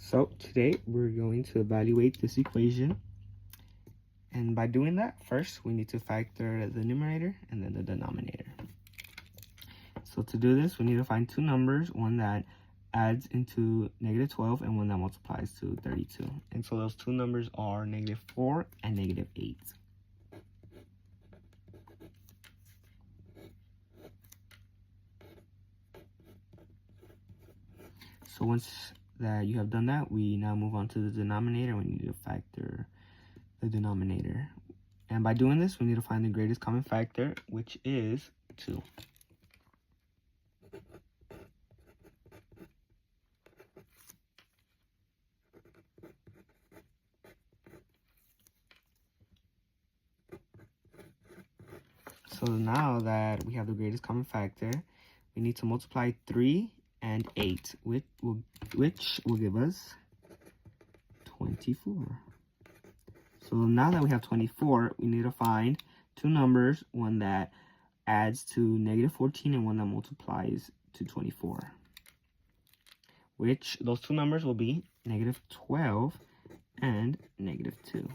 So today we're going to evaluate this equation. And by doing that, first we need to factor the numerator and then the denominator. So to do this, we need to find two numbers, one that adds into -12 and one that multiplies to 32. And so those two numbers are -4 and -8. So once that you have done that, we now move on to the denominator. We need to factor the denominator. And by doing this, we need to find the greatest common factor, which is 2. So now that we have the greatest common factor, we need to multiply 3 and 8, which will give us 24. So now that we have 24, we need to find two numbers, one that adds to -14 and one that multiplies to 24. Which those two numbers will be -12 and -2.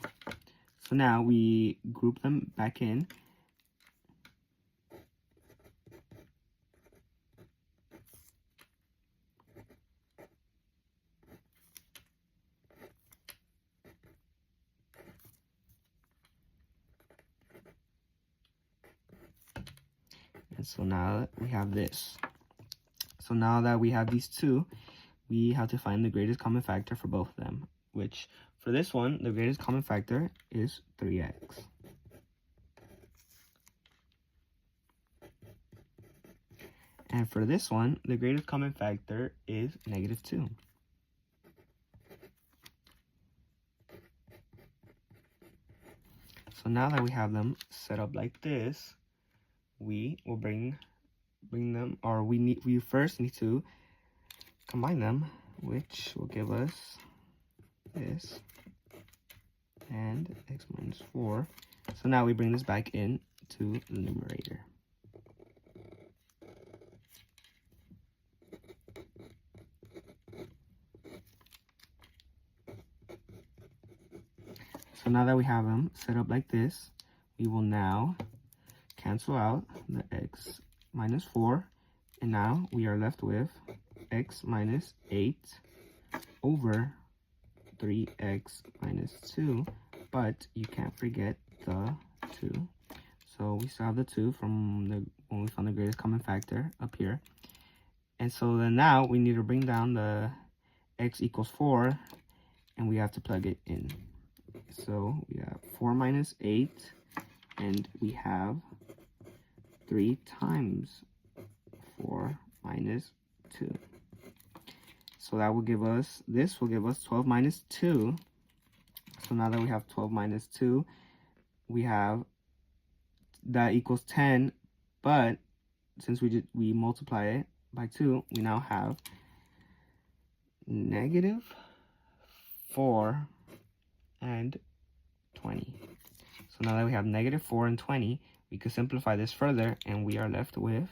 So now we group them back in. And so now that we have this. So now that we have these two, we have to find the greatest common factor for both of them, which for this one, the greatest common factor is 3x. And for this one, the greatest common factor is -2. So now that we have them set up like this, we will bring them, or we first need to combine them, which will give us this and x minus 4. So now we bring this back in to the numerator. So now that we have them set up like this, we will now cancel out the x minus 4, and now we are left with x minus 8 over 3x minus 2, but you can't forget the 2. So we still have the 2 from when we found the greatest common factor up here. And so then now we need to bring down the x equals 4, and we have to plug it in. So we have 4 minus 8, and we have 3 times 4 minus 2. So that will give us, this will give us 12 minus 2. So now that we have 12 minus 2, we have that equals 10, but since we multiply it by 2, we now have -4 and 20. So now that we have -4 and 20, we could simplify this further, and we are left with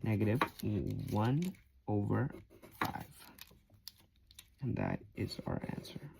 -1/5. And that is our answer.